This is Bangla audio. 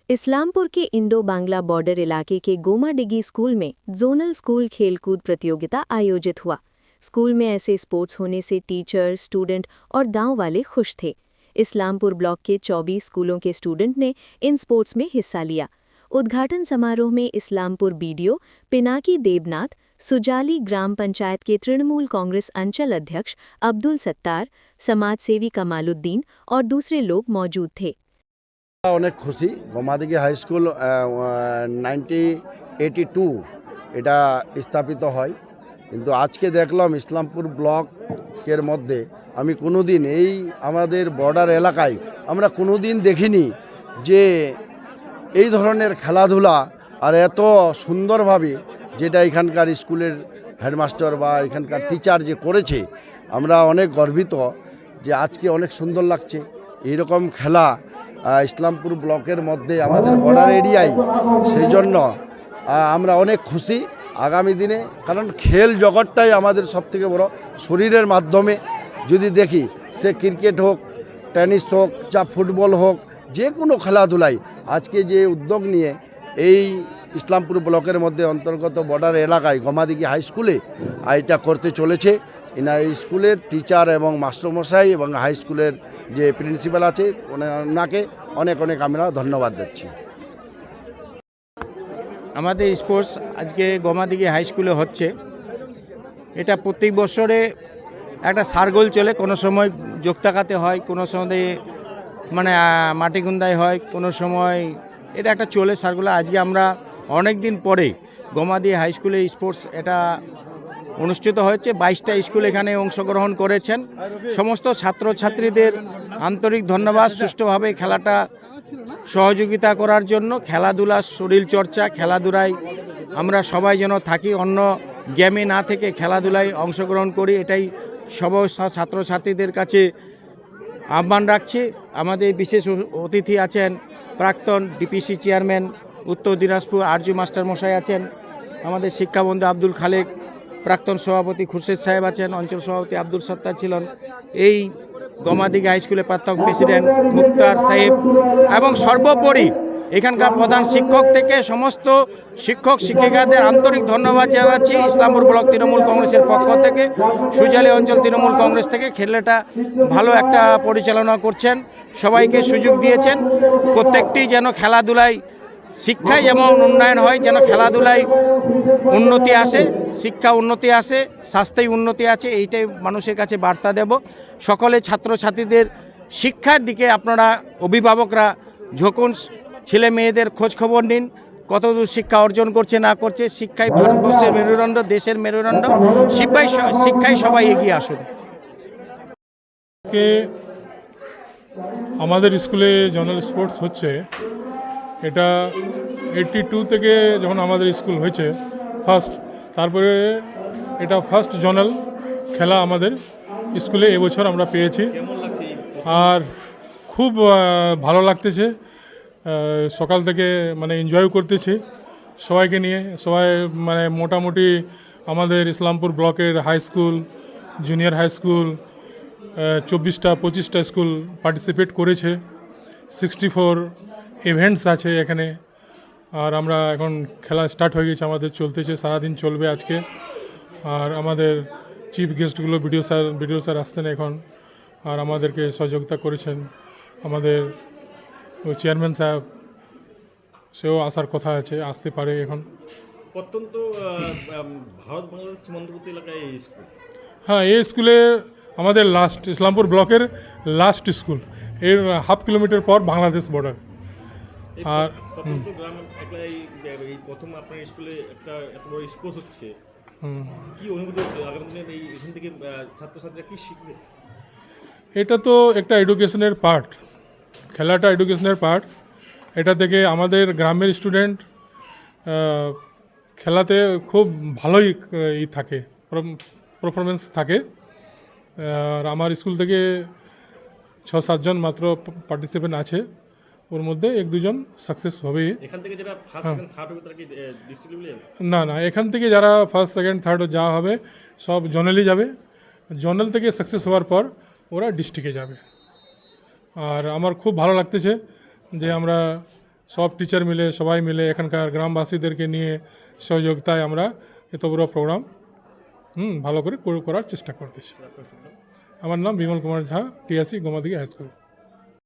इस्लामपुर के इंडो बांग्ला बॉर्डर इलाके के गोमाडिगी स्कूल में जोनल स्कूल खेलकूद प्रतियोगिता आयोजित हुआ। स्कूल में ऐसे स्पोर्ट्स होने से टीचर, स्टूडेंट और गांव वाले खुश थे। इस्लामपुर ब्लॉक के 24 स्कूलों के स्टूडेंट ने इन स्पोर्ट्स में हिस्सा लिया। उद्घाटन समारोह में इस्लामपुर बीडीओ पिनाकी देबनाथ, सुजाली ग्राम पंचायत के तृणमूल कांग्रेस अंचल अध्यक्ष अब्दुल सत्तार, समाजसेवी कमालुद्दीन और दूसरे लोग मौजूद थे। অনেক খুশি। গোমাদিগি হাই স্কুল 1982 এটা স্থাপিত হয়, কিন্তু আজকে দেখলাম ইসলামপুর ব্লকের মধ্যে আমি কোনোদিন এই আমাদের বর্ডার এলাকায় আমরা কোনোদিন দেখিনি যে এই ধরনের খেলাধুলা আর এত সুন্দরভাবে যেটা এখানকার স্কুলের হেডমাস্টার বা এখানকার টিচার যে করেছে, আমরা অনেক গর্বিত যে আজকে অনেক সুন্দর লাগছে এইরকম খেলা ইসলামপুর ব্লকের মধ্যে আমাদের বর্ডার এরিয়ায়। সেই জন্য আমরা অনেক খুশি আগামী দিনে, কারণ খেল জগৎটাই আমাদের সবথেকে বড়। শরীরের মাধ্যমে যদি দেখি, সে ক্রিকেট হোক, টেনিস হোক, যা ফুটবল হোক, যে কোনো খেলাধুলায় আজকে যে উদ্যোগ নিয়ে এই ইসলামপুর ব্লকের মধ্যে অন্তর্গত বর্ডার এলাকায় গোমাদিগি হাই স্কুলে এটা করতে চলেছে। এই স্কুলের টিচার এবং মাস্টারমশাই এবং হাই স্কুলের যে প্রিন্সিপাল আছে ওনাকে অনেক অনেক আমরা ধন্যবাদ দিচ্ছি। আমাদের স্পোর্টস আজকে গোমাদিগি হাই স্কুলে হচ্ছে। এটা প্রত্যেক বছরে একটা সার্গোল চলে, কোনো সময় যোগতাকাতে হয়, কোনো সময় মানে মাটিগুন্দায় হয়, কোনো সময় এটা একটা চলে সার্গোল। আজকে আমরা অনেক দিন পরে গোমাদিগি হাই স্কুলে স্পোর্টস এটা অনুষ্ঠিত হয়েছে। 22টা স্কুল এখানে অংশগ্রহণ করেছেন। সমস্ত ছাত্রছাত্রীদের আন্তরিক ধন্যবাদ সুষ্ঠুভাবে খেলাটা সহযোগিতা করার জন্য। খেলাধুলা, শরীরচর্চা, খেলাধুলায় আমরা সবাই যেন থাকি, অন্য গেমে না থেকে খেলাধুলায় অংশগ্রহণ করি, এটাই সব ছাত্রছাত্রীদের কাছে আহ্বান রাখছি। আমাদের বিশেষ অতিথি আছেন প্রাক্তন ডিপিসি চেয়ারম্যান উত্তর দিনাজপুর আরজু মাস্টার মশাই আছেন, আমাদের শিক্ষাবন্ধু আব্দুল খালেক, প্রাক্তন সভাপতি খুরশেদ সাহেব আছেন, অঞ্চল সভাপতি আব্দুল সত্তার ছিলেন, এই গোমাদিগি হাই স্কুলের প্রাক্তন প্রেসিডেন্ট মুক্তার সাহেব, এবং সর্বোপরি এখানকার প্রধান শিক্ষক থেকে সমস্ত শিক্ষক শিক্ষিকাদের আন্তরিক ধন্যবাদ জানাচ্ছি। ইসলামপুর ব্লক তৃণমূল কংগ্রেসের পক্ষ থেকে, সুজালি অঞ্চল তৃণমূল কংগ্রেস থেকে খেলাটা ভালো একটা পরিচালনা করছেন, সবাইকে সুযোগ দিয়েছেন। প্রত্যেকটি যেন খেলাধুলায়, শিক্ষায় যেমন উন্নয়ন হয়, যেন খেলাধুলায় উন্নতি আসে, শিক্ষা উন্নতি আসে, স্বাস্থ্যে উন্নতি আছে, এইটাই মানুষের কাছে বার্তা দেব। সকলে ছাত্রছাত্রীদের শিক্ষার দিকে আপনারা অভিভাবকরা ঝুঁকুন, ছেলে মেয়েদের খোঁজ খবর নিন, কতদূর শিক্ষা অর্জন করছে না করছে। শিক্ষায় ভারতবর্ষের মেরুদণ্ড, দেশের মেরুদণ্ড, শিক্ষায় সবাই এগিয়ে আসুন। আমাদের স্কুলে জোনাল স্পোর্টস হচ্ছে, এটা 82 থেকে যখন আমাদের স্কুল হয়েছে ফার্স্ট, তারপরে এটা ফার্স্ট জোনাল খেলা আমাদের স্কুলে এবছর আমরা পেয়েছি। আর খুব ভালো লাগতেছে, সকাল থেকে মানে এনজয় করতেছি সবাইকে নিয়ে। সবাই মানে মোটামুটি আমাদের ইসলামপুর ব্লকের high school, junior high school 24-25টা স্কুল পার্টিসিপেট করেছে। 64 ইভেন্টস আছে এখানে। আর আমরা এখন খেলা স্টার্ট হয়ে গেছে, আমাদের চলতেছে, সারাদিন চলবে আজকে। আর আমাদের চিফ গেস্টগুলো বিডিও স্যার আসছেন এখন, আর আমাদেরকে সহযোগিতা করেছেন আমাদের চেয়ারম্যান সাহেব, সেও আসার কথা আছে, আসতে পারে এখন। প্রত্যন্ত ভারত বাংলাদেশ সীমান্তবর্তী এলাকায় এই স্কুল। হ্যাঁ, এই স্কুলে আমাদের লাস্ট ইসলামপুর ব্লকের লাস্ট স্কুল, এর 1/2 কিলোমিটার পর বাংলাদেশ বর্ডার। আর গ্রাম এই প্রথম আপনার স্কুলে একটা এত বড় স্পোর্টস হচ্ছে, কি অনুভূতি হচ্ছে আগামী দিনে এখান থেকে ছাত্রছাত্রীরা কি শিখবে? এটা তো একটা এডুকেশনের পার্ট, খেলাটা এডুকেশনের পার্ট। এটা থেকে আমাদের গ্রামের স্টুডেন্ট খেলাতে খুব ভালোই থাকে, পারফরমেন্স থাকে। আর আমার স্কুল থেকে 6-7 জন মাত্র পার্টিসিপেন্ট আছে, ওর মধ্যে 1-2 জন সাকসেস হবেই। এখান থেকে যারা ফার্স্ট সেকেন্ড থার্ড হবে তারা কি ডিস্ট্রিক্ট লেভেলে? না, এখান থেকে যারা ফার্স্ট সেকেন্ড থার্ড যা হবে সব জোনালি যাবে। জোনাল থেকে সাকসেস হওয়ার পর ওরা ডিস্ট্রিক্টে যাবে। আর আমার খুব ভালো লাগতেছে যে আমরা সব টিচার মিলে সবাই মিলে এখানকার গ্রামবাসীদেরকে নিয়ে সহযোগিতায় আমরা এত বড় প্রোগ্রাম ভালো করে করার চেষ্টা করতেছি। আমার নাম বিমল কুমার ঝা, টিএসসি গোমাদিঘি হাই স্কুল।